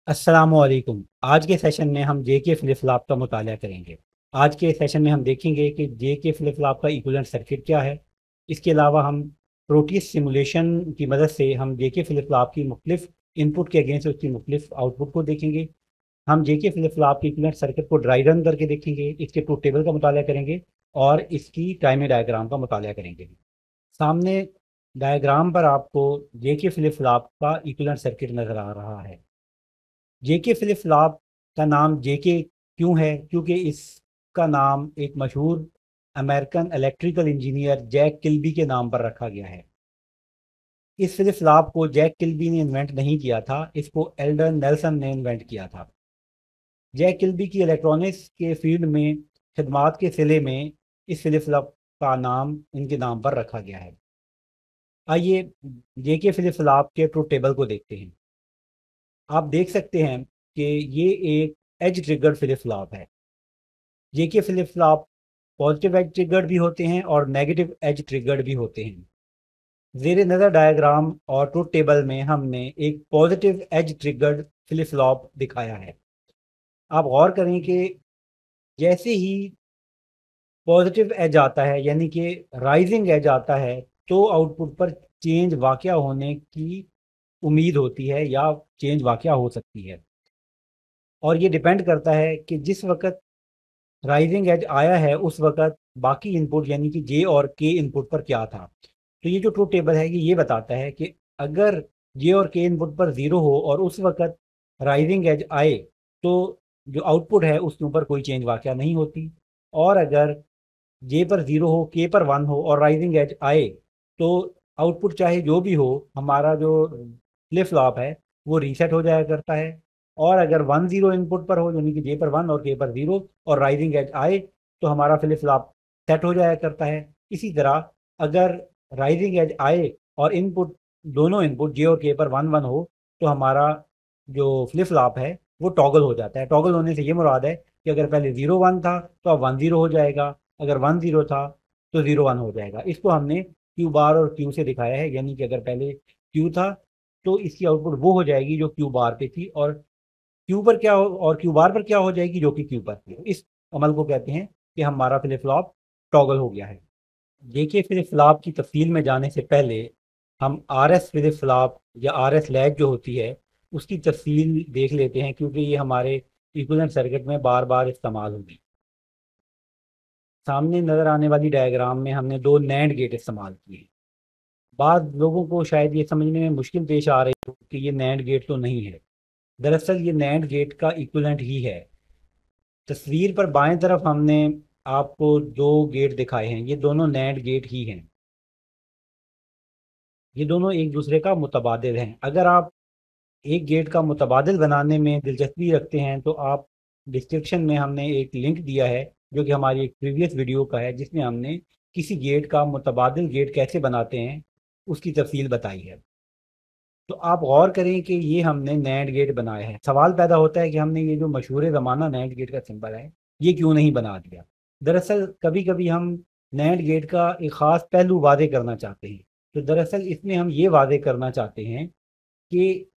अस्सलामुअलैकुम। आज के सेशन में हम जे के फ्लिप फ्लॉप का मुताला करेंगे। आज के सेशन में हम देखेंगे कि जे के फ्लिप फ्लॉप का इक्विवेलेंट सर्किट क्या है। इसके अलावा हम प्रोटीज सिमुलेशन की मदद से हम जे के फ्लिप फ्लॉप की मुख्तलिफ इनपुट के अगेंस्ट उसकी मुख्तलिफ आउटपुट को देखेंगे। हम जे के फ्लिप फ्लॉप की इक्विवेलेंट सर्किट को ड्राई रन करके देखेंगे, इसके ट्रूथ टेबल का मुताला करेंगे और इसकी टाइमिंग डायग्राम का मुताला करेंगे। सामने डायग्राम पर आपको जे के फ्लिप फ्लॉप का इक्विवेलेंट सर्किट नज़र आ रहा है। जेके फिलिप फ्लॉप का नाम जेके क्यों है? क्योंकि इसका नाम एक मशहूर American electrical engineer Jack Kilby के नाम पर रखा गया है। इस फिलिप फ्लॉप को जैक किल्बी ने इन्वेंट नहीं किया था, इसको एल्डर नेल्सन ने इन्वेंट किया था। जैक किल्बी की इलेक्ट्रॉनिक्स के फील्ड में खिदमात के सिले में इस फिलिप फ्लॉप का नाम इनके नाम पर रखा गया है। आइए जेके फिलिप फ्लॉप के ट्रूथ टेबल को देखते हैं। आप देख सकते हैं कि ये एक एज ट्रिगर्ड फ्लिप फ्लॉप है। JK flip flop positive edge triggered भी होते हैं और नेगेटिव एज ट्रिगर्ड भी होते हैं। ज़ेर नज़र डायग्राम और ट्रूथ टेबल में हमने एक positive edge triggered flip flop दिखाया है। आप गौर करें कि जैसे ही पॉजिटिव एज आता है यानी कि राइजिंग एज आता है तो आउटपुट पर चेंज वाक़या होने की उम्मीद होती है या चेंज वाक़या हो सकती है। और ये डिपेंड करता है कि जिस वक्त राइजिंग एज आया है उस वक्त बाकी इनपुट यानी कि जे और के इनपुट पर क्या था। तो ये जो ट्रूथ टेबल है ये बताता है कि अगर जे और के इनपुट पर ज़ीरो हो और उस वक्त राइजिंग एज आए तो जो आउटपुट है उसके ऊपर कोई चेंज वाक़या नहीं होती। और अगर जे पर ज़ीरो हो, के पर वन हो और राइजिंग एज आए तो आउटपुट चाहे जो भी हो, हमारा जो फ्लिप फ्लॉप है वो रीसेट हो जाया करता है। और अगर वन ज़ीरो इनपुट पर हो यानी कि जे पर वन और के पर ज़ीरो और राइजिंग एज आए तो हमारा फ्लिप फ्लॉप सेट हो जाया करता है। इसी तरह अगर राइजिंग एज आए और इनपुट दोनों इनपुट जे और के पर वन वन हो तो हमारा जो फ्लिप फ्लॉप है वो टॉगल हो जाता है। टॉगल होने से ये मुराद है कि अगर पहले ज़ीरो वन था तो अब वन ज़ीरो हो जाएगा, अगर वन ज़ीरो था तो ज़ीरो वन हो जाएगा। इसको हमने क्यू बार और क्यू से दिखाया है, यानी कि अगर पहले क्यू था तो इसकी आउटपुट वो हो जाएगी जो क्यू बार पे थी और क्यू पर क्या हो और क्यू बार पर क्या हो जाएगी जो कि क्यू पर थी। इस अमल को कहते हैं कि हमारा फ्लिप फ्लॉप टॉगल हो गया है। देखिए फ्लिप फ्लॉप की तफसील में जाने से पहले हम आर एस फ्लिप फ्लॉप या आर एस लैच जो होती है उसकी तफसील देख लेते हैं, क्योंकि ये हमारे इक्विवेलेंट सर्किट में बार बार इस्तेमाल होगी। सामने नज़र आने वाली डायग्राम में हमने दो नैंड गेट इस्तेमाल किए। बाद लोगों को शायद ये समझने में मुश्किल पेश आ रही हो कि ये नैंड गेट तो नहीं है। दरअसल ये नैंड गेट का इक्विवेलेंट ही है। तस्वीर पर बाएं तरफ हमने आपको दो गेट दिखाए हैं, ये दोनों नैंड गेट ही हैं। ये दोनों एक दूसरे का मुतबादिल हैं। अगर आप एक गेट का मुतबादिल बनाने में दिलचस्पी रखते हैं तो आप डिस्क्रिप्शन में हमने एक लिंक दिया है जो कि हमारी एक प्रीवियस वीडियो का है, जिसमें हमने किसी गेट का मुतबादिल गेट कैसे बनाते हैं उसकी तफसील बताई है। तो आप गौर करें कि ये हमने नैंड गेट बनाया है। सवाल पैदा होता है कि हमने ये जो मशहूर ज़माना नैंड गेट का सिंबल है ये क्यों नहीं बना दिया। दरअसल कभी कभी हम नैंड गेट का एक ख़ास पहलू वादे करना चाहते हैं। तो दरअसल इसमें हम ये वादे करना चाहते हैं कि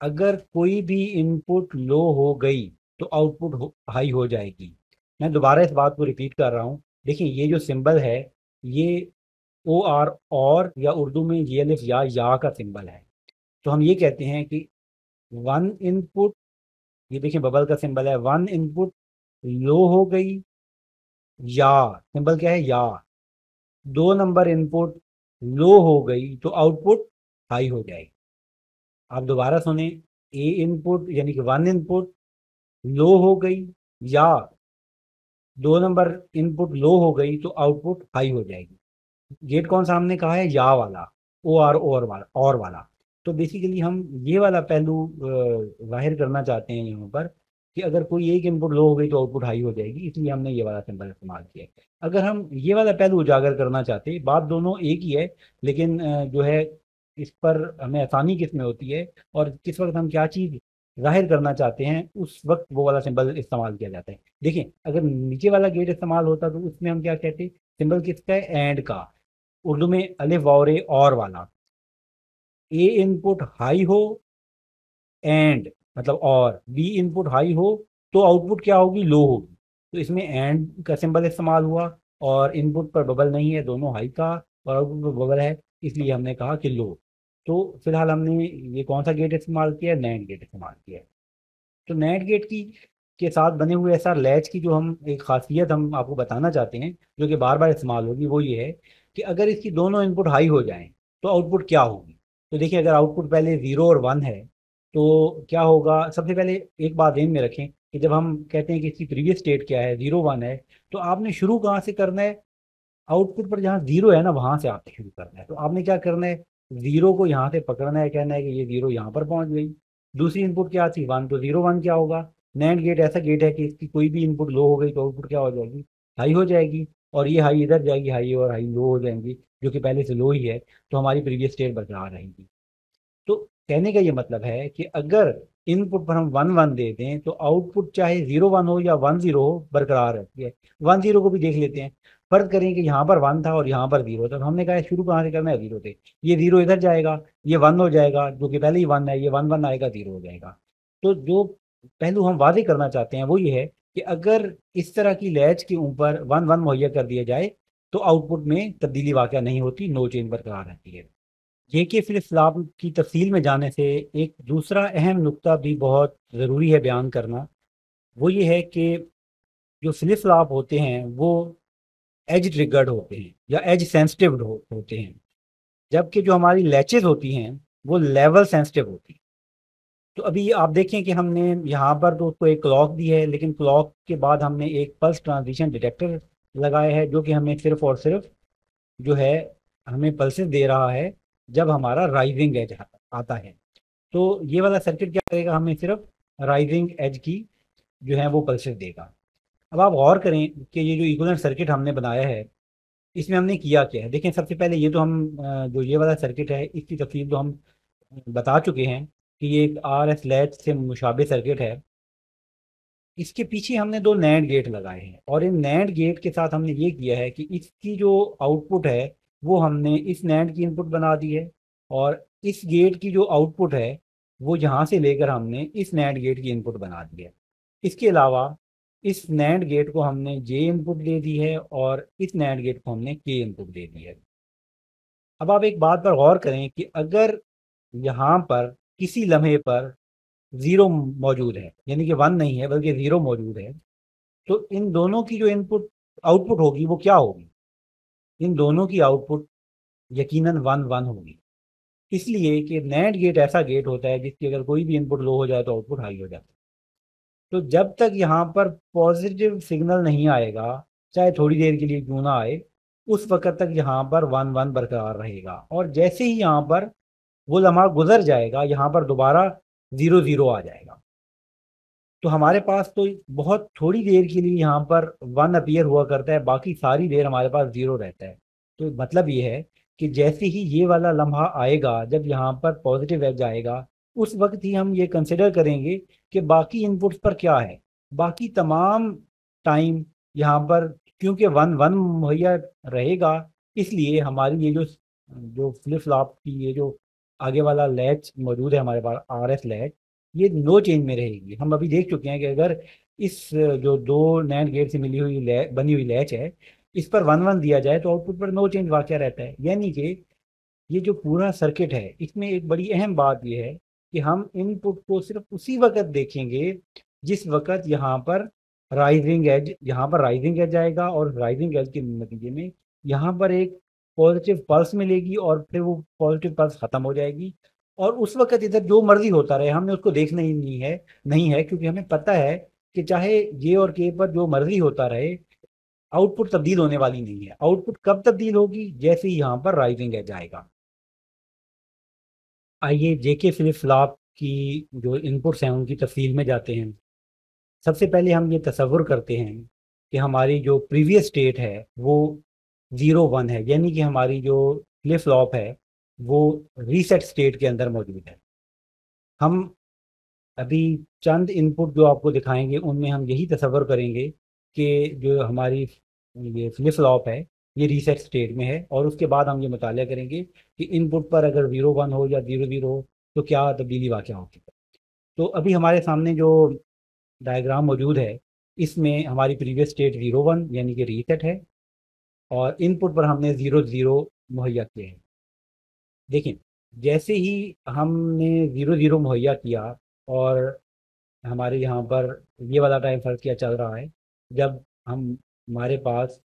अगर कोई भी इनपुट लो हो गई तो आउटपुट हाई हो जाएगी। मैं दोबारा इस बात को रिपीट कर रहा हूँ। देखिए ये जो सिंबल है ये ओ आर और या उर्दू में ये अलिफ या का सिंबल है। तो हम ये कहते हैं कि वन इनपुट, ये देखिए बबल का सिंबल है, वन इनपुट लो हो गई या सिंबल क्या है या, दो नंबर इनपुट लो हो गई तो आउटपुट हाई हो जाएगी। आप दोबारा सुने, ए इनपुट यानी कि वन इनपुट लो हो गई या दो नंबर इनपुट लो हो गई तो आउटपुट हाई हो जाएगी। गेट कौन सा हमने कहा है? या वाला, ओ आर और वाला। तो बेसिकली हम ये वाला पहलू जाहिर करना चाहते हैं यहाँ पर कि अगर कोई एक इनपुट लो हो गई तो आउटपुट हाई हो जाएगी, इसलिए हमने ये वाला सिंबल इस्तेमाल किया है। अगर हम ये वाला पहलू उजागर करना चाहते हैं, बात दोनों एक ही है, लेकिन जो है इस पर हमें आसानी किस में होती है और किस वक्त हम क्या चीज़ जाहिर करना चाहते हैं उस वक्त वो वाला सिंबल इस्तेमाल किया जाता है। देखिए अगर नीचे वाला गेट इस्तेमाल होता तो उसमें हम क्या कहते, सिंबल किसका है? एंड का। उर्दू में अलिफ वाव और वाला। ए इनपुट हाई हो एंड मतलब और बी इनपुट हाई हो तो आउटपुट क्या होगी, लो होगी। तो इसमें एंड का सिंबल इस्तेमाल हुआ और इनपुट पर बबल नहीं है, दोनों हाई का और आउटपुट पर बबल है, इसलिए हमने कहा कि लो। तो फिलहाल हमने ये कौन सा गेट इस्तेमाल किया है, नैंड गेट इस्तेमाल किया है। तो नैंड गेट की के साथ बने हुए ऐसा लैच की जो हम एक खासियत हम आपको बताना चाहते हैं जो कि बार बार इस्तेमाल होगी, वो ये है कि अगर इसकी दोनों इनपुट हाई हो जाएं तो आउटपुट क्या होगी। तो देखिए, अगर आउटपुट पहले 0 और 1 है तो क्या होगा। सबसे पहले एक बात ध्यान में रखें कि जब हम कहते हैं कि इसकी प्रीवियस स्टेट क्या है, 0 1 है, तो आपने शुरू कहाँ से करना है, आउटपुट पर जहाँ 0 है ना वहां से आपने शुरू करना है। तो आपने क्या करना है, 0 को यहाँ से पकड़ना है, कहना है कि ये 0 यहाँ पर पहुंच गई। दूसरी इनपुट क्या थी, 1, तो 0 1 क्या होगा। नैंड गेट ऐसा गेट है कि इसकी कोई भी इनपुट लो हो गई तो आउटपुट क्या हो जाएगी, हाई हो जाएगी। और ये हाई इधर जाएगी, हाई और हाई लो हो जाएंगी, जो कि पहले से लो ही है, तो हमारी प्रीवियस स्टेट बरकरार रहेगी। तो कहने का ये मतलब है कि अगर इनपुट पर हम 1 1 दे दें तो आउटपुट चाहे 0 1 हो या 1 0 हो बरकरार रहती है। 1 0 को भी देख लेते हैं, फर्ज करें कि यहाँ पर 1 था और यहाँ पर 0 था, तो हमने कहा शुरू कहाँ से करना है, 0 से। ये 0 इधर जाएगा, ये 1 हो जाएगा, जो कि पहले ही 1 है, ये 1 1 आएगा, 0 हो जाएगा। तो जो पहलू हम वादे करना चाहते हैं वो ये है कि अगर इस तरह की लैच के ऊपर 1 1 मुहैया कर दिया जाए तो आउटपुट में तब्दीली वाक़या नहीं होती, नो चेंज बरकरार रहती है। जेके फ्लिप फ्लॉप की तफसील में जाने से एक दूसरा अहम नुक्ता भी बहुत ज़रूरी है बयान करना। वो ये है कि जो फ्लिप फ्लॉप होते हैं वो एज ट्रिगर्ड होते हैं या एज सेंसिटिव होते हैं, जबकि जो हमारी लैचेज होती हैं वो लेवल सेंसिटिव होती हैं। तो अभी आप देखें कि हमने यहाँ पर तो उसको एक क्लॉक दी है, लेकिन क्लॉक के बाद हमने एक पल्स ट्रांजिशन डिटेक्टर लगाया है जो कि हमें सिर्फ और सिर्फ जो है हमें पल्सेस दे रहा है जब हमारा राइजिंग एज आता है। तो ये वाला सर्किट क्या करेगा, हमें सिर्फ राइजिंग एज की जो है वो पल्सेस देगा। अब आप गौर करें कि ये जो इक्विवेलेंट सर्किट हमने बनाया है इसमें हमने किया क्या है। देखें, सबसे पहले ये तो हम जो ये वाला सर्किट है इसकी तफसील तो हम बता चुके हैं कि ये एक आर एस लैच से मुशाबे सर्किट है। इसके पीछे हमने दो नैंड गेट लगाए हैं और इन नैंड गेट के साथ हमने ये किया है कि इसकी जो आउटपुट है वो हमने इस नैंड की इनपुट बना दी है, और इस गेट की जो आउटपुट है वो यहाँ से लेकर हमने इस नैंड गेट की इनपुट बना दी है। इसके अलावा इस नैंड गेट को हमने जे इनपुट दे दी है और इस नैंड गेट को हमने के इनपुट दे दी है। अब आप एक बात पर गौर करें कि अगर यहाँ पर किसी लम्हे पर 0 मौजूद है, यानी कि 1 नहीं है बल्कि 0 मौजूद है, तो इन दोनों की जो इनपुट आउटपुट होगी वो क्या होगी, इन दोनों की आउटपुट यकीनन 1 1 होगी। इसलिए कि नैंड गेट ऐसा गेट होता है जिसकी अगर कोई भी इनपुट लो हो जाए तो आउटपुट हाई हो जाता है। तो जब तक यहाँ पर पॉजिटिव सिग्नल नहीं आएगा, चाहे थोड़ी देर के लिए क्यों ना आए, उस वक्त तक यहाँ पर 1 1 बरकरार रहेगा। और जैसे ही यहाँ पर वो लम्हा गुजर जाएगा, यहाँ पर दोबारा 0 0 आ जाएगा। तो हमारे पास तो बहुत थोड़ी देर के लिए यहाँ पर 1 अपीयर हुआ करता है, बाकी सारी देर हमारे पास 0 रहता है। तो मतलब ये है कि जैसे ही ये वाला लम्हा आएगा, जब यहाँ पर पॉजिटिव एज आएगा, उस वक्त ही हम ये कंसिडर करेंगे कि बाकी इनपुट्स पर क्या है। बाकी तमाम टाइम यहाँ पर क्योंकि 1 1 मुहैया रहेगा, इसलिए हमारी ये जो जो फ्लिप फ्लॉप की ये जो आगे वाला लैच मौजूद है हमारे पास, आर एस लैच, ये नो चेंज में रहेगी। हम अभी देख चुके हैं कि अगर इस जो दो नैंड गेट से मिली हुई बनी हुई लैच है, इस पर 1 1 दिया जाए तो आउटपुट पर नो चेंज वाक़या रहता है। यानी कि ये जो पूरा सर्किट है इसमें एक बड़ी अहम बात यह है कि हम इनपुट को सिर्फ उसी वक्त देखेंगे जिस वक्त यहाँ पर राइजिंग एज आएगा, और राइजिंग एज के नतीजे में यहाँ पर एक पॉजिटिव पल्स मिलेगी और फिर वो पॉजिटिव पल्स खत्म हो जाएगी। और उस वक्त इधर जो मर्जी होता रहे हमने उसको देखना ही नहीं है, क्योंकि हमें पता है कि चाहे जे और के पर जो मर्जी होता रहे आउटपुट तब्दील होने वाली नहीं है। आउटपुट कब तब्दील होगी, जैसे ही यहाँ पर राइजिंग एज आएगा। आइए जेके फ्लिप फ्लॉप की जो इनपुट्स हैं उनकी तफसील में जाते हैं। सबसे पहले हम ये तसव्वुर करते हैं कि हमारी जो प्रीवियस स्टेट है वो 0 1 है, यानी कि हमारी जो फ्लिप फ्लॉप है वो रीसेट स्टेट के अंदर मौजूद है। हम अभी चंद इनपुट जो आपको दिखाएंगे उनमें हम यही तसव्वुर करेंगे कि जो हमारी ये फ्लिप फ्लॉप है ये रीसेट स्टेट में है, और उसके बाद हम ये मुताला करेंगे कि इनपुट पर अगर 0 1 हो या 0 0 हो तो क्या तब्दीली वाक़या होती है। तो अभी हमारे सामने जो डायग्राम मौजूद है, इसमें हमारी प्रीवियस स्टेट 0 1 यानी कि रीसेट है, और इनपुट पर हमने 0 0 मुहैया किए हैं। देखिए, जैसे ही हमने 0 0 मुहैया किया और हमारे यहाँ पर ये वाला टाइम फर्क क्या चल रहा है, जब हम हमारे पास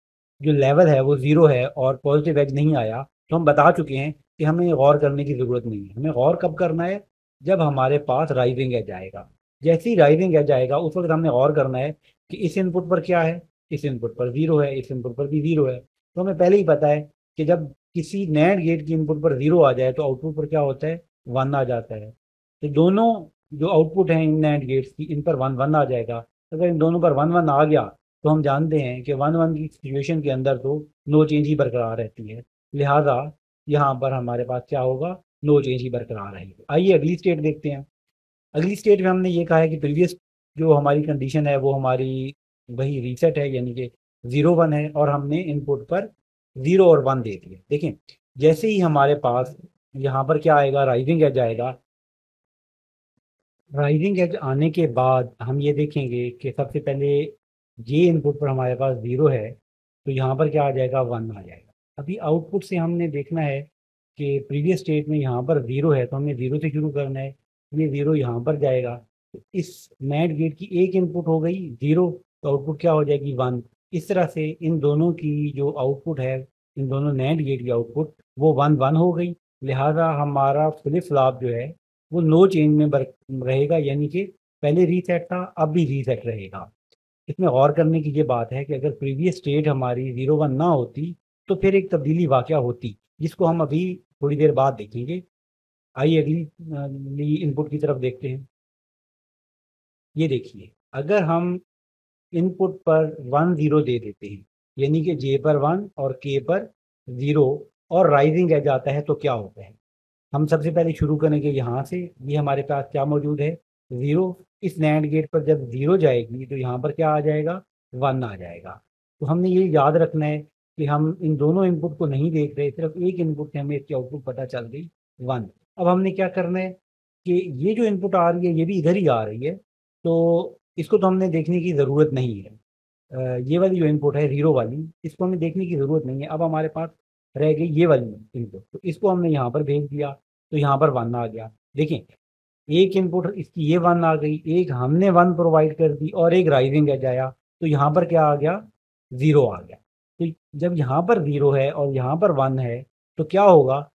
जो लेवल है वो 0 है और पॉजिटिव एज नहीं आया, तो हम बता चुके हैं कि हमें गौर करने की ज़रूरत नहीं है। हमें गौर कब करना है? जब हमारे पास राइजिंग एज आएगा। जैसे ही राइजिंग एज आएगा उस वक्त हमने गौर करना है कि इस इनपुट पर क्या है, इस इनपुट पर 0 है, इस इनपुट पर भी 0 है। तो हमें पहले ही पता है कि जब किसी नैंड गेट की इनपुट पर 0 आ जाए तो आउटपुट पर क्या होता है, 1 आ जाता है। तो दोनों जो आउटपुट हैं इन नैंड गेट्स की, इन पर 1 1 आ जाएगा। अगर इन दोनों पर 1 1 आ गया तो हम जानते हैं कि 1 1 की सिचुएशन के अंदर तो नो चेंज ही बरकरार रहती है। लिहाजा यहाँ पर हमारे पास क्या होगा, नो चेंज ही बरकरार रहेगी। आइए अगली स्टेट देखते हैं। अगली स्टेट में हमने ये कहा है कि प्रीवियस जो हमारी कंडीशन है वो हमारी वही रीसेट है, यानी कि 0 1 है, और हमने इनपुट पर 0 और 1 दे दिए। देखें, जैसे ही हमारे पास यहाँ पर क्या आएगा, राइजिंग एज आएगा। राइजिंग एज आने के बाद हम ये देखेंगे कि सबसे पहले ये इनपुट पर हमारे पास 0 है, तो यहाँ पर क्या आ जाएगा, 1 आ जाएगा। अभी आउटपुट से हमने देखना है कि प्रीवियस स्टेट में यहाँ पर 0 है, तो हमें 0 से शुरू करना है। ये 0 यहाँ पर जाएगा, तो इस नैंड गेट की एक इनपुट हो गई 0, तो आउटपुट क्या हो जाएगी, 1। इस तरह से इन दोनों की जो आउटपुट है, इन दोनों नैंड गेट की आउटपुट वो 1 1 हो गई। लिहाजा हमारा फ्लिप फ्लॉप जो है वो नो चेंज में रहेगा, यानी कि पहले रीसेट था, अब भी रीसेट रहेगा। इसमें गौर करने की ये बात है कि अगर प्रीवियस स्टेट हमारी 0 1 ना होती तो फिर एक तब्दीली वाक़या होती, जिसको हम अभी थोड़ी देर बाद देखेंगे। आइए अगली इनपुट की तरफ देखते हैं। ये देखिए, अगर हम इनपुट पर 1 0 दे देते हैं, यानी कि जे पर 1 और के पर 0, और राइजिंग एज आता है, तो क्या होता है? हम सबसे पहले शुरू करेंगे यहाँ से। ये हमारे पास क्या मौजूद है, 0। इस नैंड गेट पर जब 0 जाएगी तो यहाँ पर क्या आ जाएगा, 1 आ जाएगा। तो हमने ये याद रखना है कि हम इन दोनों इनपुट को नहीं देख रहे, सिर्फ एक इनपुट से हमें इसकी आउटपुट पता चल गई, 1। अब हमने क्या करना है कि ये जो इनपुट आ रही है ये भी इधर ही आ रही है, तो इसको तो हमने देखने की ज़रूरत नहीं है। ये वाली जो इनपुट है 0 वाली, इसको हमें देखने की ज़रूरत नहीं है। अब हमारे पास रह गई ये वाली इनपुट, तो इसको हमने यहाँ पर भेज दिया, तो यहाँ पर 1 आ गया। देखिए, एक इनपुट इसकी ये 1 आ गई, एक हमने 1 प्रोवाइड कर दी, और एक राइजिंग एज आया, तो यहाँ पर क्या आ गया, 0 आ गया। तो जब यहाँ पर 0 है और यहाँ पर 1 है, तो क्या होगा,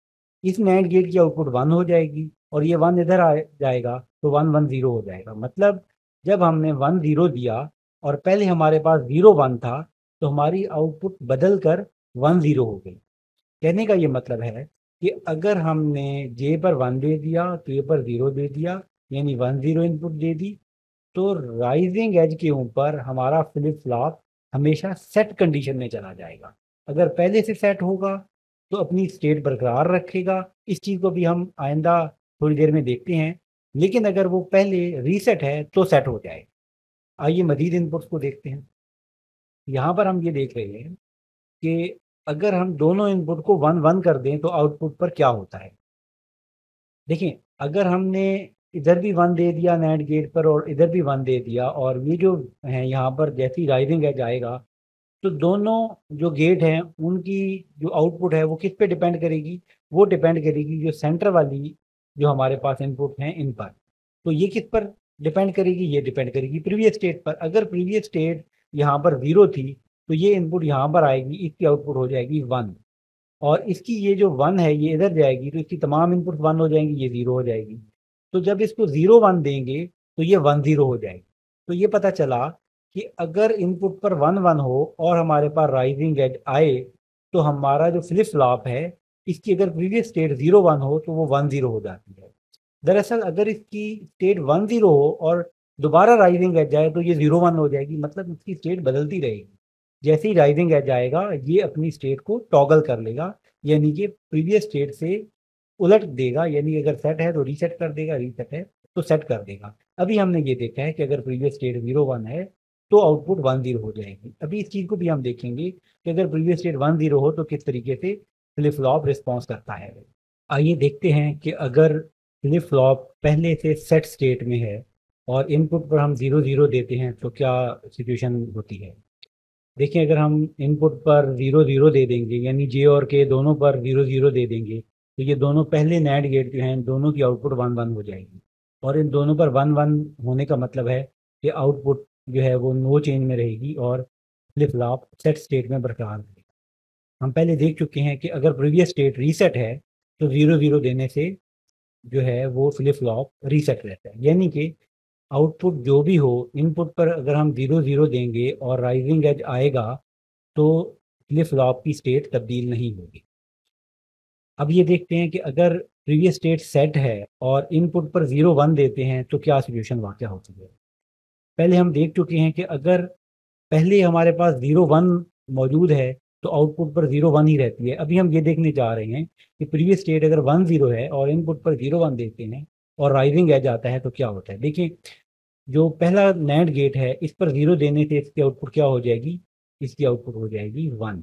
इस नैंड गेट की आउटपुट 1 हो जाएगी, और ये 1 इधर आ जाएगा, तो 1 1 0 हो जाएगा। मतलब जब हमने 1 0 दिया और पहले हमारे पास 0 1 था, तो हमारी आउटपुट बदल कर 1 0 हो गई। कहने का ये मतलब है कि अगर हमने जे पर 1 दे दिया, के पर 0 दे दिया, यानी 1 0 इनपुट दे दी, तो राइजिंग एज के ऊपर हमारा फ्लिप फ्लॉप हमेशा सेट कंडीशन में चला जाएगा। अगर पहले से सेट होगा तो अपनी स्टेट बरकरार रखेगा। इस चीज़ को भी हम आइंदा थोड़ी देर में देखते हैं। लेकिन अगर वो पहले रीसेट है तो सेट हो जाए। आइए मजीद इनपुट्स को देखते हैं। यहाँ पर हम ये देख रहे हैं कि अगर हम दोनों इनपुट को 1 1 कर दें तो आउटपुट पर क्या होता है। देखिए, अगर हमने इधर भी 1 दे दिया नैंड गेट पर और इधर भी 1 दे दिया, और ये जो है यहाँ पर जैसे ही राइजिंग एज आएगा, तो दोनों जो गेट हैं उनकी जो आउटपुट है वो किस पे डिपेंड करेगी, वो डिपेंड करेगी जो सेंटर वाली जो हमारे पास इनपुट हैं इन पर। तो ये किस पर डिपेंड करेगी, ये डिपेंड करेगी प्रीवियस स्टेट पर। अगर प्रीवियस स्टेट यहाँ पर 0 थी, तो ये इनपुट यहाँ पर आएगी, इसकी आउटपुट हो जाएगी 1, और इसकी ये जो 1 है ये इधर जाएगी, तो इसकी तमाम इनपुट 1 हो जाएंगी, ये 0 हो जाएगी। तो जब इसको 0 1 देंगे तो ये 1 0 हो जाएगी। तो ये पता चला कि अगर इनपुट पर 1 1 हो और हमारे पास राइजिंग एज आए, तो हमारा जो फ्लिप फ्लॉप है इसकी अगर प्रीवियस स्टेट 0 1 हो तो वो 1 0 हो जाती है। दरअसल अगर इसकी स्टेट 1 0 हो और दोबारा राइजिंग एज जाए तो ये 0 1 हो जाएगी, मतलब इसकी स्टेट बदलती रहेगी। जैसे ही राइजिंग एज आएगा ये अपनी स्टेट को टॉगल कर लेगा, यानी कि प्रीवियस स्टेट से उलट देगा, यानी अगर सेट है तो रीसेट कर देगा, रीसेट है तो सेट कर देगा। अभी हमने ये देखा है कि अगर प्रीवियस स्टेट 0 1 है तो आउटपुट 1 0 हो जाएगी। अभी इस चीज़ को भी हम देखेंगे कि अगर प्रीवियस स्टेट 1 0 हो तो किस तरीके से फ्लिप फ्लॉप रिस्पॉन्स करता है। आइए देखते हैं कि अगर फ्लिप फ्लॉप पहले से सेट स्टेट में है और इनपुट पर हम 0 0 देते हैं तो क्या सिचुएशन होती है। देखिए, अगर हम इनपुट पर 0 0 दे देंगे, यानी जे और के दोनों पर 0 0 दे देंगे, तो ये दोनों पहले नैंड गेट जो हैं दोनों की आउटपुट 1 1 हो जाएगी। और इन दोनों पर 1 1 होने का मतलब है कि आउटपुट जो है वो नो चेंज में रहेगी और फ्लिप फ्लॉप सेट स्टेट में बरकरार रहेगी। हम पहले देख चुके हैं कि अगर प्रीवियस स्टेट रीसेट है तो 0 0 देने से जो है वो फ्लिप फ्लॉप रीसेट रहता है, यानी कि आउटपुट जो भी हो, इनपुट पर अगर हम 0 0 देंगे और राइजिंग एज आएगा तो फ्लिप फ्लॉप की स्टेट तब्दील नहीं होगी। अब ये देखते हैं कि अगर प्रीवियस स्टेट सेट है और इनपुट पर 0 1 देते हैं तो क्या सिचुएशन वाक़या होती है। पहले हम देख चुके हैं कि अगर पहले हमारे पास 0 1 मौजूद है तो आउटपुट पर 0 1 ही रहती है। अभी हम ये देखने जा रहे हैं कि प्रीवियस स्टेट अगर 1 0 है और इनपुट पर 0 1 देते हैं और राइजिंग एज आता है तो क्या होता है। देखिए, जो पहला नैंड गेट है इस पर 0 देने से इसकी आउटपुट क्या हो जाएगी, इसकी आउटपुट हो जाएगी 1।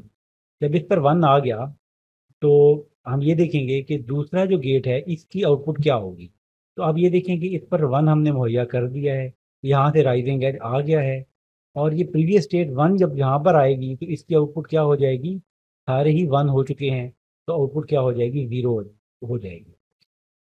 जब इस पर 1 आ गया तो हम ये देखेंगे कि दूसरा जो गेट है इसकी आउटपुट क्या होगी। तो अब ये देखें कि इस पर 1 हमने मुहैया कर दिया है, यहाँ से राइजिंग एज आ गया है और ये प्रीवियस स्टेट 1 जब यहाँ पर आएगी तो इसकी आउटपुट क्या हो जाएगी, सारे ही 1 हो चुके हैं तो आउटपुट क्या हो जाएगी, 0 हो जाएगी।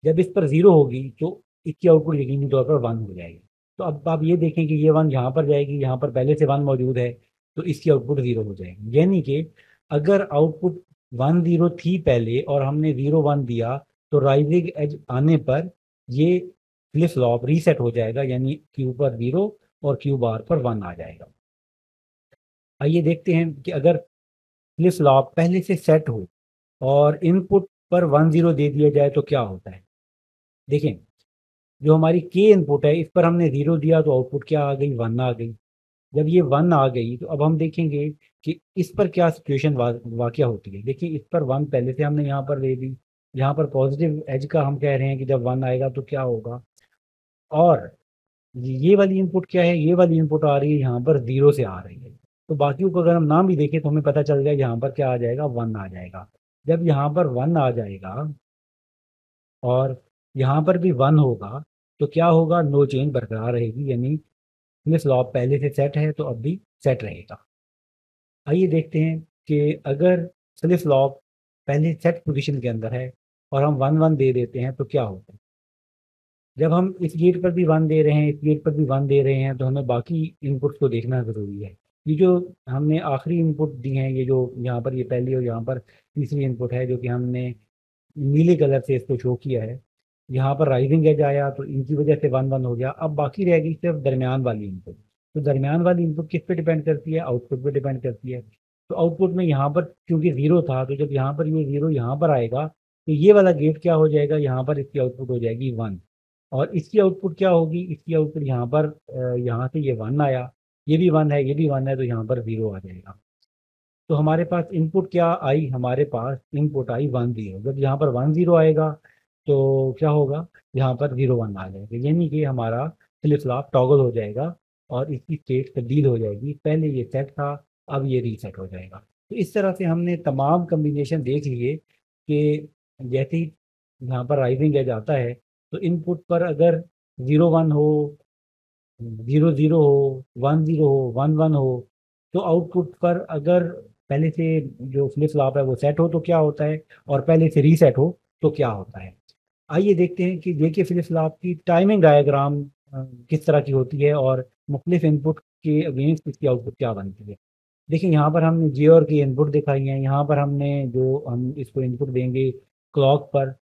जब इस पर 0 होगी तो इसकी आउटपुट यकीनी तौर पर 1 हो जाएगी। तो अब आप ये देखें कि ये 1 यहाँ पर जाएगी, यहाँ पर पहले से 1 मौजूद है तो इसकी आउटपुट 0 हो जाएगी। यानी कि अगर आउटपुट 1 0 थी पहले और हमने 0 1 दिया तो राइजिंग एज आने पर ये फ्लिप फ्लॉप रीसेट हो जाएगा, यानी क्यू पर 0 और क्यू बार पर 1 आ जाएगा। आइए देखते हैं कि अगर फ्लिप फ्लॉप पहले से सेट हो और इनपुट पर 1 0 दे दिया जाए तो क्या होता है। देखें, जो हमारी के इनपुट है इस पर हमने 0 दिया तो आउटपुट क्या आ गई, 1 आ गई। जब ये 1 आ गई तो अब हम देखेंगे कि इस पर क्या सिचुएशन वाकया होती है। देखिए, इस पर 1 पहले से हमने यहाँ पर ले ली, यहाँ पर पॉजिटिव एज का हम कह रहे हैं कि जब 1 आएगा तो क्या होगा। और ये वाली इनपुट क्या है, ये वाली इनपुट आ रही है यहाँ पर 0 से आ रही है। तो बाकियों को अगर हम नाम भी देखें तो हमें पता चल जाएगा यहाँ पर क्या आ जाएगा, 1 आ जाएगा। जब यहाँ पर 1 आ जाएगा और यहाँ पर भी 1 होगा तो क्या होगा, नो चेंज बरकरार रहेगी, यानी फ्लिप फ्लॉप पहले से सेट है तो अब भी सेट रहेगा। आइए देखते हैं कि अगर फ्लिप फ्लॉप पहले सेट पोजीशन के अंदर है और हम 1 1 दे देते हैं तो क्या होता है। जब हम इस गेट पर भी 1 दे रहे हैं, इस गेट पर भी 1 दे रहे हैं तो हमें बाकी इनपुट्स को देखना ज़रूरी है। ये जो हमने आखिरी इनपुट दी हैं, ये जो यहाँ पर ये पहली और यहाँ पर तीसरी इनपुट है जो कि हमने नीले कलर से इसको शो किया है, यहाँ पर राइजिंग एज आया तो इनकी वजह से 1 1 हो गया। अब बाकी रह गई सिर्फ दरमियान वाली इनपुट। तो दरमियान वाली इनपुट किस पे डिपेंड करती है, आउटपुट पे डिपेंड करती है। तो आउटपुट में यहाँ पर क्योंकि 0 था तो जब यहाँ पर ये 0 यहाँ पर आएगा तो ये वाला गेट क्या हो जाएगा, यहाँ पर इसकी आउटपुट हो जाएगी 1। और इसकी आउटपुट क्या होगी, इसकी आउटपुट यहाँ पर यहाँ से ये 1 आया, ये भी 1 है, ये भी 1 है, तो यहाँ पर 0 आ जाएगा। तो हमारे पास इनपुट क्या आई, हमारे पास इनपुट आई 1 0। जब यहाँ पर 1 0 आएगा तो क्या होगा, यहाँ पर 0 1 आ जाएगा, यानी कि हमारा फ्लिप फ्लॉप टॉगल हो जाएगा और इसकी स्टेट तब्दील हो जाएगी। पहले ये सेट था, अब ये रीसेट हो जाएगा। तो इस तरह से हमने तमाम कम्बिनेशन देख लिए कि जैसे ही यहाँ पर राइजिंग एज आता है तो इनपुट पर अगर 0 1 हो, 0 0 हो, 1 0 हो, 1 1 हो, तो आउटपुट पर अगर पहले से जो फ्लिप फ्लॉप है वो सेट हो तो क्या होता है और पहले से रीसेट हो तो क्या होता है। आइए देखते हैं कि जेके फ्लिप फ्लॉप की टाइमिंग डायग्राम किस तरह की होती है और मुख्तलिफ इनपुट के अगेंस्ट इसकी आउटपुट क्या बनती है। देखिए, यहाँ पर हमने जे और की इनपुट दिखाई है, यहाँ पर हमने जो हम इसको इनपुट देंगे क्लॉक पर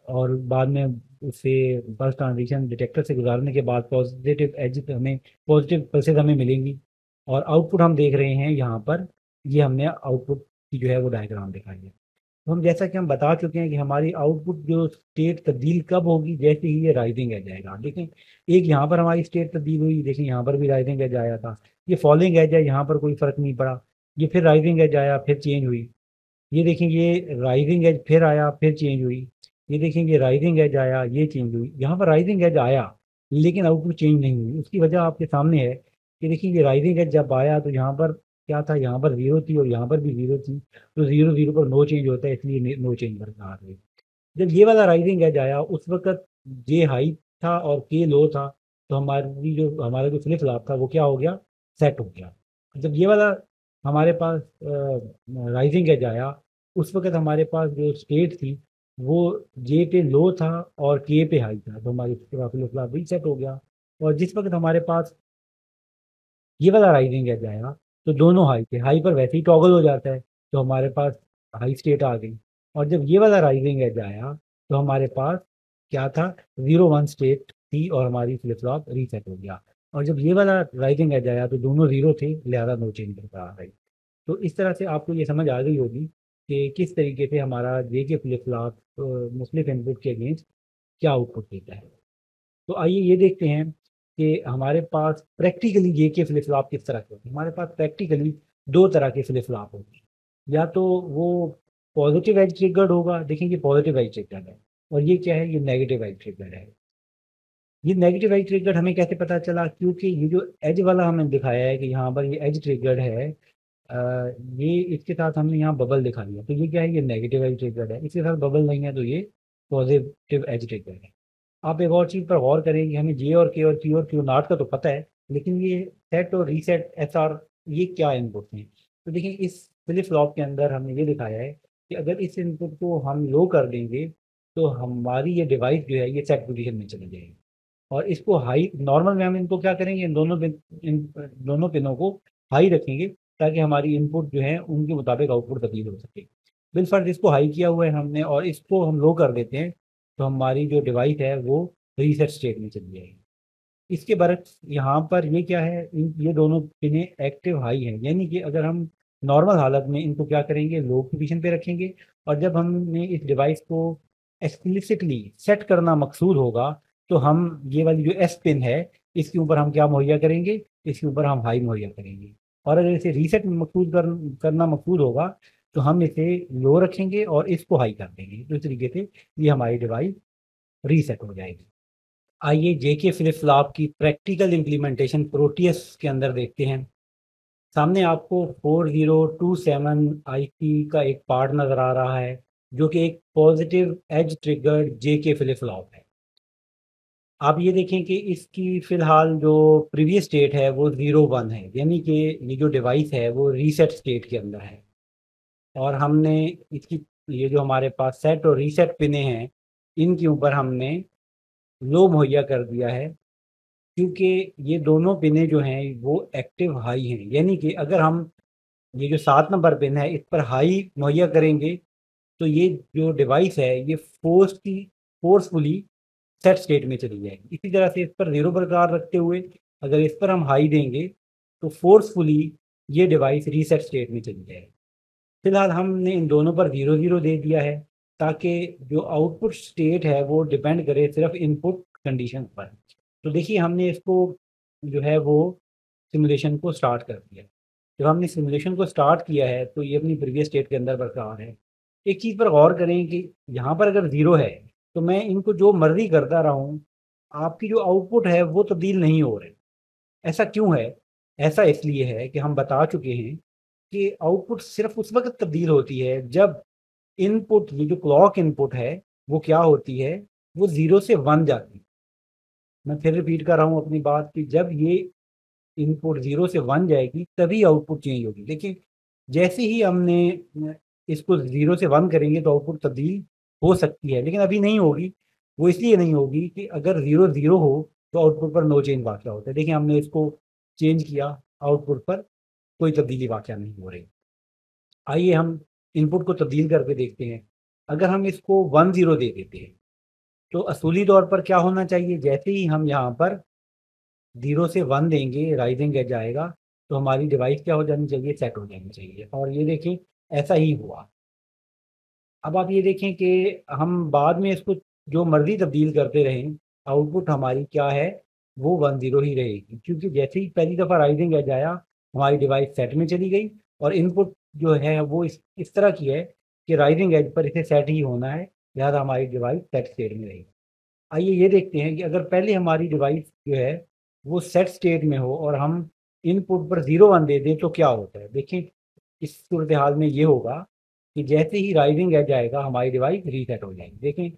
और बाद में उससे पल्स ट्रांजिशन डिटेक्टर से गुजारने के बाद पॉजिटिव एज हमें पॉजिटिव पल्सेस हमें मिलेंगी। और आउटपुट हम देख रहे हैं यहाँ पर, ये हमने आउटपुट की जो है वो डायग्राम दिखाई है। तो हम जैसा कि हम बता चुके हैं कि हमारी आउटपुट जो स्टेट तब्दील कब होगी, जैसे ही ये राइजिंग एज आएगा। देखें, एक यहाँ पर हमारी स्टेट तब्दील हुई, देखें यहाँ पर भी राइजिंग एज आया था, ये फॉलिंग एज है, यहाँ पर कोई फ़र्क नहीं पड़ा। ये फिर राइजिंग एज आया, फिर चेंज हुई। ये देखें, ये राइजिंग एज फिर आया, फिर चेंज हुई। ये देखेंगे राइजिंग एज आया, ये चेंज हुई। यहाँ पर राइजिंग एज आया लेकिन आउटपुट चेंज नहीं हुई। उसकी वजह आपके सामने है कि देखिए, ये राइजिंग एज जब आया तो यहाँ पर क्या था, यहाँ पर 0 थी और यहाँ पर भी 0 थी। तो 0 0 पर नो चेंज होता है, इसलिए नो चेंज बरकरार रही। जब ये वाला राइजिंग एज आया उस वक्त जे हाई था और के लो था, तो हमारा जो फ्लिप फ्लॉप था वो क्या हो गया, सेट हो गया। जब ये वाला हमारे पास राइजिंग एज आया, उस वक्त हमारे पास जो स्टेट थी वो जे पे लो था और के पे हाई था, तो हमारी फ्लिप फ्लॉप भी सेट हो गया। और जिस वक्त हमारे पास ये वाला राइजिंग एज आया, तो दोनों हाई थे, हाई पर वैसे ही टॉगल हो जाता है, तो हमारे पास हाई स्टेट आ गई। और जब ये वाला राइजिंग एज आया, तो हमारे पास क्या था, 0 1 स्टेट थी और हमारी फ्लिप फ्लॉप रीसेट हो गया। और जब ये वाला राइजिंग एज आया तो दोनों जीरो थे, लिहाजा नो चेंज बरकरार रही। तो इस तरह से आपको ये समझ आ गई होगी कि किस तरीके से हमारा जे के फ्लिप फ्लॉप मुख्तलिफ इनपुट के अगेंस्ट क्या आउटपुट देता है। तो आइए ये देखते हैं कि हमारे पास प्रैक्टिकली ये के फ्लिप फ्लॉप किस तरह के होते हैं। हमारे पास प्रैक्टिकली दो तरह के फ्लिप फ्लॉप होते हैं। या तो वो पॉजिटिव एज ट्रिगर्ड होगा, देखें ये पॉजिटिव एज ट्रिगर्ड है, और ये क्या है, ये नेगेटिव एज ट्रिगर्ड है। ये नेगेटिव एज ट्रिगर्ड हमें कैसे पता चला, क्योंकि ये जो एज वाला हमें दिखाया है कि यहाँ पर ये एज ट्रिगर्ड है, ये इसके साथ हमने यहाँ बबल दिखा दिया, तो ये क्या है, ये नेगेटिव एज ट्रिगर्ड है। इसके साथ बबल नहीं है तो ये पॉजिटिव एज ट्रिगर्ड है। आप एक और चीज़ पर गौर करें कि हमें जे और के और क्यू और क्यू नॉट का तो पता है, लेकिन ये सेट और रीसेट एस आर ये क्या इनपुट हैं। तो देखिए इस फ्लिप फ्लॉप के अंदर हमने ये दिखाया है कि अगर इस इनपुट को हम लो कर देंगे तो हमारी ये डिवाइस जो है ये सेट पोजीशन में चली जाएगी। और इसको हाई, नॉर्मल में हम इनको क्या करेंगे, इन दोनों पिनों को हाई रखेंगे, ताकि हमारी इनपुट जो है उनके मुताबिक आउटपुट तब्दील हो सके। बिलफर्ज इसको हाई किया हुआ है हमने और इसको हम लो कर देते हैं, तो हमारी जो डिवाइस है वो रीसेट स्टेट में चली जाएगी। इसके बरक्स यहाँ पर ये क्या है, ये दोनों पिनें एक्टिव हाई हैं, यानी कि अगर हम नॉर्मल हालत में इनको क्या करेंगे, लो पोजीशन पे रखेंगे। और जब हमने इस डिवाइस को एक्सप्लिसिटली सेट करना मकसूद होगा, तो हम ये वाली जो एस पिन है इसके ऊपर हम क्या मुहैया करेंगे, इसके ऊपर हम हाई मुहैया करेंगे। और अगर इसे रीसेट करना मकसूद होगा, तो हम इसे लो रखेंगे और इसको हाई कर देंगे। तो इस तरीके से ये हमारी डिवाइस रीसेट हो जाएगी। आइए जेके फ्लिप फ्लॉप की प्रैक्टिकल इम्प्लीमेंटेशन प्रोटियस के अंदर देखते हैं। सामने आपको 4027 आईसी का एक पार्ट नज़र आ रहा है, जो कि एक positive edge triggered JK flip flop है। आप ये देखें कि इसकी फ़िलहाल जो प्रीवियस स्टेट है वो 0 1 है, यानी कि ये जो डिवाइस है वो रीसेट स्टेट के अंदर है। और हमने इसकी ये जो हमारे पास सेट और रीसेट पिने हैं, इनके ऊपर हमने लो मुहैया कर दिया है, क्योंकि ये दोनों पिनें जो हैं वो एक्टिव हाई हैं। यानी कि अगर हम ये जो 7 नंबर पिन है इस पर हाई मुहैया करेंगे, तो ये जो डिवाइस है ये फोर्सफुली सेट स्टेट में चली जाएगी। इसी तरह से इस पर जीरो बरकरार रखते हुए अगर इस पर हम हाई देंगे, तो फोर्सफुली ये डिवाइस रीसेट स्टेट में चली जाएगी। फिलहाल हमने इन दोनों पर 0 0 दे दिया है, ताकि जो आउटपुट स्टेट है वो डिपेंड करे सिर्फ इनपुट कंडीशन पर। तो देखिए हमने इसको जो है वो सिमुलेशन को स्टार्ट कर दिया। जब हमने सिमुलेशन को स्टार्ट किया है तो ये अपनी प्रीवियस स्टेट के अंदर बरकरार है। एक चीज़ पर गौर करें कि यहाँ पर अगर ज़ीरो है तो मैं इनको जो मर्जी करता रहूँ, आपकी जो आउटपुट है वो तब्दील नहीं हो रहे। ऐसा क्यों है? ऐसा इसलिए है कि हम बता चुके हैं कि आउटपुट सिर्फ उस वक्त तब्दील होती है जब इनपुट, ये जो क्लॉक इनपुट है वो क्या होती है, वो 0 से 1 जाती है। मैं फिर रिपीट कर रहा हूँ अपनी बात कि जब ये इनपुट 0 से 1 जाएगी तभी आउटपुट चेंज होगी। लेकिन जैसे ही हमने इसको 0 से 1 करेंगे तो आउटपुट तब्दील हो सकती है, लेकिन अभी नहीं होगी। वो इसलिए नहीं होगी कि अगर 0 0 हो तो आउटपुट पर नो चेंज वाक़या होता है। देखिए हमने इसको चेंज किया, आउटपुट पर कोई तब्दीली वाक़या नहीं हो रही। आइए हम इनपुट को तब्दील करके देखते हैं। अगर हम इसको 1 0 दे देते हैं, तो असूली तौर पर क्या होना चाहिए, जैसे ही हम यहाँ पर 0 से 1 देंगे, राइजिंग एज आएगा, तो हमारी डिवाइस क्या हो जानी चाहिए, सेट हो जानी चाहिए। और ये देखें ऐसा ही हुआ। अब आप ये देखें कि हम बाद में इसको जो मर्ज़ी तब्दील करते रहें, आउटपुट हमारी क्या है, वो 1 0 ही रहेगी, क्योंकि जैसे ही पहली दफ़ा राइजिंग एज आया हमारी डिवाइस सेट में चली गई। और इनपुट जो है वो इस तरह की है कि राइजिंग एज पर इसे सेट ही होना है, लिहाजा हमारी डिवाइस सेट स्टेट में रहेगी। आइए ये देखते हैं कि अगर पहले हमारी डिवाइस जो है वो सेट स्टेट में हो और हम इनपुट पर 0 1 दे दें तो क्या होता है। देखें इस सूरत हाल में ये होगा कि जैसे ही राइजिंग एज आएगा हमारी डिवाइस रीसेट हो जाएगी। देखें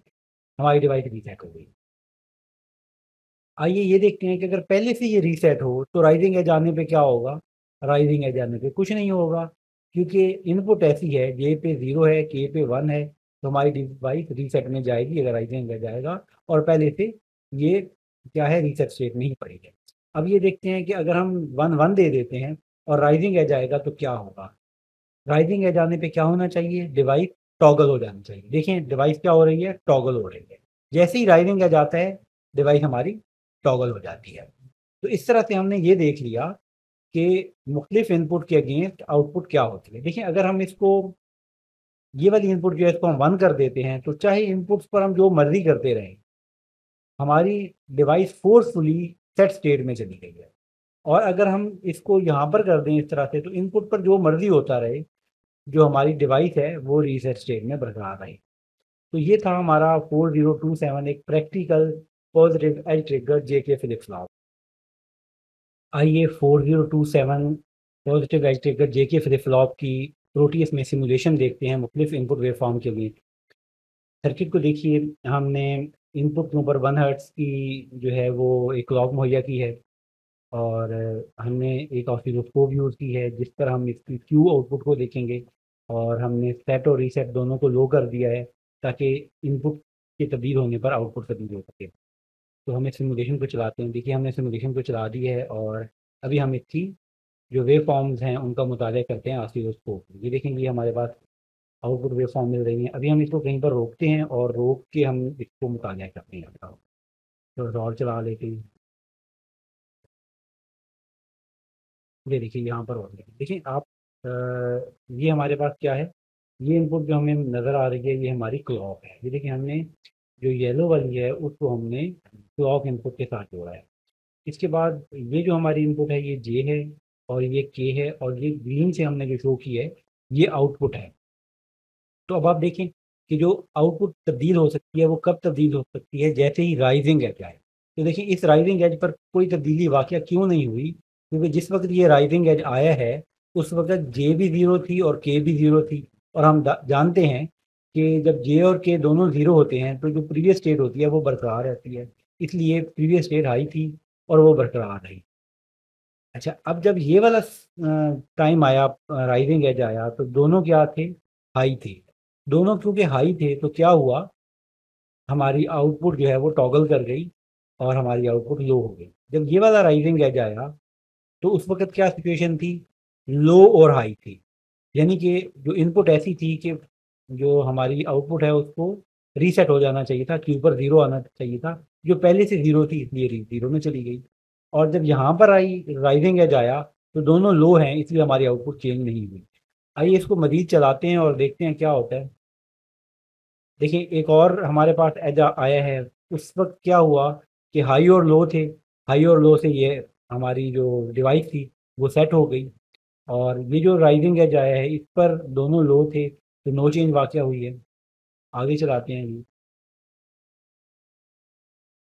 हमारी डिवाइस रीसेट हो गई। आइए ये देखते हैं कि अगर पहले से ये रीसेट हो तो राइजिंग एज आने पे क्या होगा। राइजिंग एज आने पे कुछ नहीं होगा, क्योंकि इनपुट ऐसी है, जे पे 0 है, के पे 1 है, तो हमारी डिवाइस रीसेट में जाएगी अगर राइजिंग एज आएगा। और पहले से ये क्या है, रीसेट स्टेट में ही पड़ेगी। अब ये देखते हैं कि अगर हम 1 1 दे देते हैं और राइजिंग एज आएगा तो क्या होगा। राइजिंग एज आने पे क्या होना चाहिए, डिवाइस टॉगल हो जानी चाहिए। देखिए डिवाइस क्या हो रही है, टॉगल हो रही है। जैसे ही राइजिंग एज आता है डिवाइस हमारी टॉगल हो जाती है। तो इस तरह से हमने ये देख लिया कि मुख्तलिफ इनपुट के अगेंस्ट आउटपुट क्या होती है। देखिए अगर हम इसको, ये वाली इनपुट जो है इसको हम 1 कर देते हैं तो चाहे इनपुट्स पर हम जो मर्जी करते रहें, हमारी डिवाइस फोर्सफुली सेट स्टेट में चली गई है। और अगर हम इसको यहाँ पर कर दें इस तरह से, तो इनपुट पर जो मर्जी होता रहे, जो हमारी डिवाइस है वो रीसेट स्टेट में बरकरार रहे। तो ये था हमारा 4027 एक practical positive edge trigger JK flip flop. आइए 4027 positive edge trigger JK flip flop की प्रोटीएस में सिमुलेशन देखते हैं मुख्तलिफ इनपुट वेवफॉर्म के लिए। सर्किट को देखिए, हमने इनपुट के ऊपर 1 हर्ट्ज की जो है वो एक क्लॉक मुहैया की है, और हमने एक ऑसिलोस्कोप यूज़ की है जिस पर हम इसकी क्यू आउटपुट को देखेंगे, और हमने सेट और रीसेट दोनों को लो कर दिया है ताकि इनपुट के तब्दील होने पर आउटपुट तब्दील हो सके। तो हम इस सिमुलेशन को चलाते हैं। देखिए हमने सिमुलेशन को चला दी है और अभी हम इसकी जो वेव फॉर्म्स हैं उनका मुताला करते हैं ऑसिलोस्कोप। ये देखेंगे हमारे पास आउटपुट वेव फॉर्म मिल रही है। अभी हम इसको कहीं पर रोकते हैं और रोक के हम इसको मुताला करते हैं। तो और चला लेते हैं। ये देखिए यहाँ पर और देखिए आप, ये हमारे पास क्या है, ये इनपुट जो हमें नज़र आ रही है ये हमारी क्लॉक है। ये देखिए हमने जो येलो वाली है उसको हमने क्लॉक इनपुट के साथ जोड़ा है। इसके बाद ये जो हमारी इनपुट है ये जे है और ये के है, और ये ग्रीन से हमने जो शो की है ये आउटपुट है। तो अब आप देखें कि जो आउटपुट तब्दील हो सकती है वो कब तब्दील हो सकती है, जैसे ही राइजिंग एज आए। तो देखिए इस राइजिंग एज पर कोई तब्दीली वाकया क्यों नहीं हुई, क्योंकि जिस वक्त ये राइजिंग एज आया है उस वक्त जे भी ज़ीरो थी और के भी ज़ीरो थी। और हम जानते हैं कि जब जे और के दोनों ज़ीरो होते हैं तो जो प्रीवियस स्टेट होती है वो बरकरार रहती है, इसलिए प्रीवियस स्टेट हाई थी और वो बरकरार रही। अच्छा, अब जब ये वाला टाइम आया, राइजिंग एज आया, तो दोनों क्या थे, हाई थे। दोनों क्योंकि हाई थे तो क्या हुआ, हमारी आउटपुट जो है वो टॉगल कर गई और हमारी आउटपुट लो हो गई। जब ये वाला राइजिंग एज आया तो उस वक्त क्या सिचुएशन थी, लो और हाई थी। यानी कि जो इनपुट ऐसी थी कि जो हमारी आउटपुट है उसको रीसेट हो जाना चाहिए था, क्यू पर 0 आना चाहिए था, जो पहले से 0 थी इसलिए 0 में चली गई। और जब यहाँ पर आई राइजिंग एज आया तो दोनों लो हैं इसलिए हमारी आउटपुट चेंज नहीं हुई। आइए इसको मजीद चलाते हैं और देखते हैं क्या होता है। देखिए एक और हमारे पास एज आया है। उस वक्त क्या हुआ कि हाई और लो थे, हाई और लो से ये हमारी जो डिवाइस थी वो सेट हो गई। और ये जो राइजिंग एज आया है इस पर दोनों लो थे तो नो चेंज वाक़या हुई है। आगे चलाते हैं जी।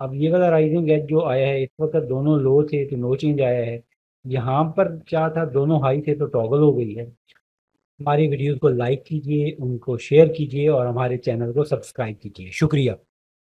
अब ये वाला राइजिंग एज जो आया है इस वक्त दोनों लो थे तो नो चेंज आया है। यहाँ पर क्या था, दोनों हाई थे तो टॉगल हो गई है। हमारी वीडियोस को लाइक कीजिए, उनको शेयर कीजिए और हमारे चैनल को सब्सक्राइब कीजिए। शुक्रिया।